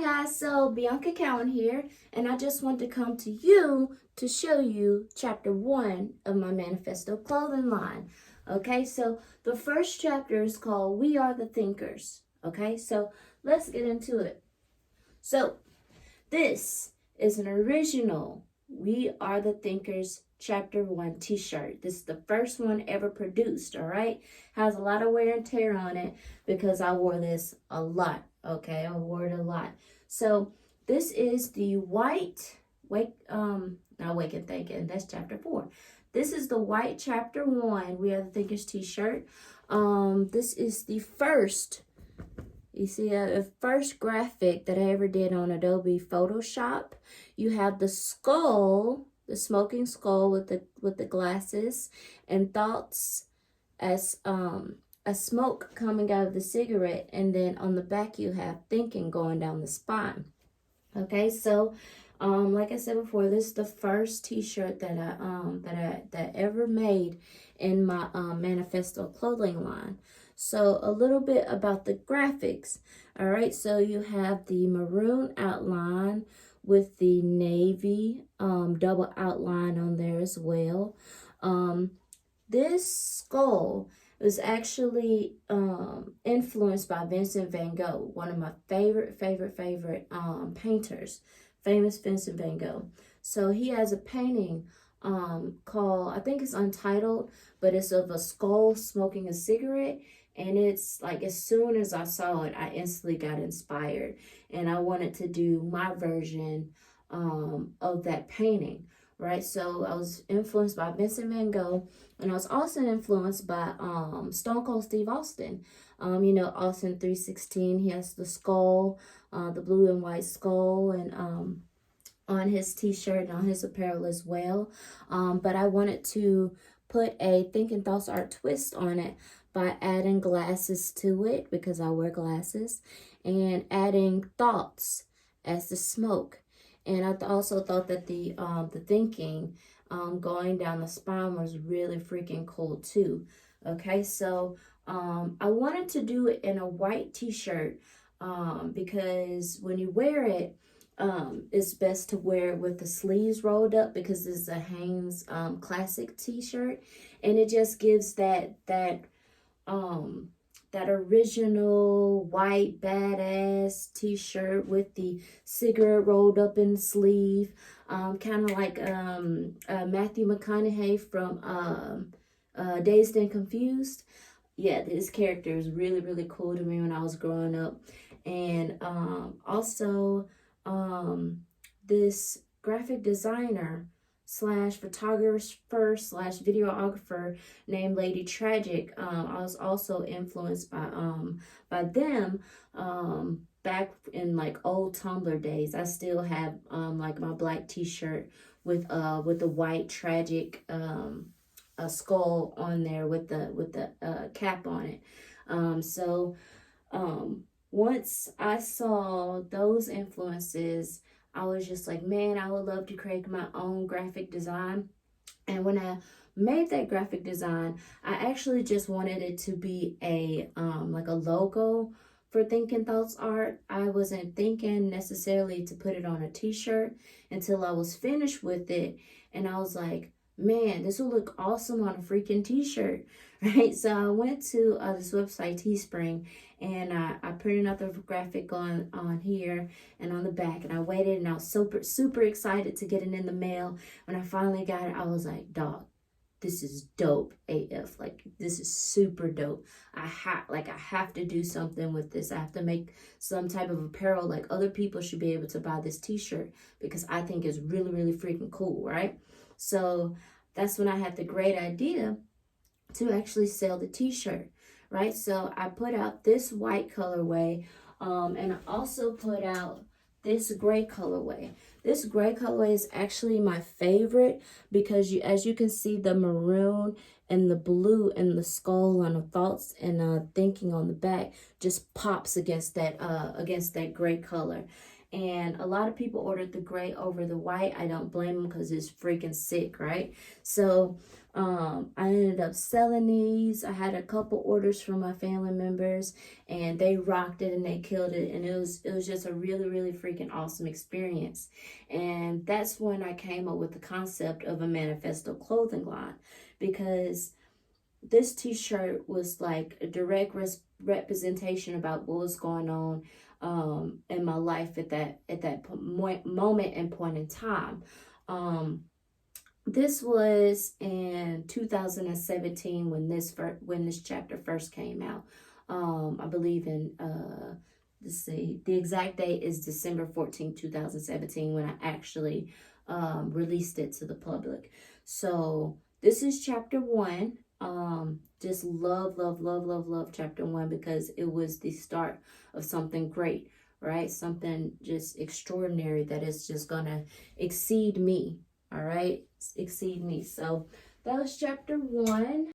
guys, so Bianca Cowan here, and I just want to come to you to show you chapter 1 of my manifesto clothing line. Okay, so the first chapter is called We Are the Thinkers. Okay, so let's get into it. So this is an original We Are the Thinkers chapter 1 t-shirt. This is the first one ever produced. All right, has a lot of wear and tear on it because I wore this a lot. Okay, I wore it a lot. So this is the white not Wake and Thinking, that's chapter 4. This is the white chapter 1 We Are the Thinkers t-shirt. This is the first, you see, the first graphic that I ever did on Adobe Photoshop. You have the skull, the smoking skull with the glasses, and thoughts as a smoke coming out of the cigarette, and then on the back you have thinking going down the spine. Okay, so like I said before, this is the first t-shirt that I ever made in my manifesto clothing line. So a little bit about the graphics. All right, so you have the maroon outline with the navy double outline on there as well. This skull was actually influenced by Vincent van Gogh, one of my favorite painters, famous Vincent van Gogh. So he has a painting called, I think it's untitled, but it's of a skull smoking a cigarette. And it's like, as soon as I saw it, I instantly got inspired. And I wanted to do my version of that painting, right? So I was influenced by Vincent van Gogh. And I was also influenced by Stone Cold Steve Austin. You know, Austin 3:16, he has the skull, the blue and white skull, and on his t-shirt and on his apparel as well. But I wanted to put a Thinking Thoughts Art twist on it by adding glasses to it, because I wear glasses, and adding thoughts as the smoke. And I also thought that the thinking going down the spine was really freaking cool too. Okay, so I wanted to do it in a white t-shirt because when you wear it, it's best to wear it with the sleeves rolled up, because this is a Hanes classic t-shirt, and it just gives that original white badass t-shirt with the cigarette rolled up in the sleeve, kind of like Matthew McConaughey from Dazed and Confused. Yeah, this character is really cool to me when I was growing up. And also this graphic designer / photographer / videographer named Lady Tragic. I was also influenced by them back in like old Tumblr days. I still have like my black t-shirt with the white Tragic a skull on there with the cap on it. So once I saw those influences, I was just like, man, I would love to create my own graphic design. And when I made that graphic design, I actually just wanted it to be a like a logo for Thinking Thoughts Art. I wasn't thinking necessarily to put it on a t-shirt until I was finished with it. And I was like, man, this will look awesome on a freaking t-shirt, right? So I went to this website, Teespring, and I printed out the graphic on here and on the back, and I waited, and I was super excited to get it in the mail. When I finally got it, I was like, dog, this is dope AF. Like, this is super dope. I have to do something with this. I have to make some type of apparel. Like, other people should be able to buy this t-shirt, because I think it's really freaking cool, right? So that's when I had the great idea to actually sell the t-shirt, right? So I put out this white colorway, and I also put out this gray colorway. This gray colorway is actually my favorite, because as you can see, the maroon and the blue and the skull and the thoughts and thinking on the back just pops against that gray color. And a lot of people ordered the gray over the white. I don't blame them, because it's freaking sick, right? So I ended up selling these. I had a couple orders from my family members, and they rocked it and they killed it, and it was just a really, really freaking awesome experience. And that's when I came up with the concept of a manifesto clothing line, because this t-shirt was like a direct representation about what was going on in my life at that moment and point in time. This was in 2017 when this chapter first came out. I believe in let's see, the exact date is December 14th, 2017, when I actually released it to the public. So this is chapter 1. Just love chapter 1, because it was the start of something great, right? Something just extraordinary that is just gonna exceed me. All right, exceed me. So that was chapter 1.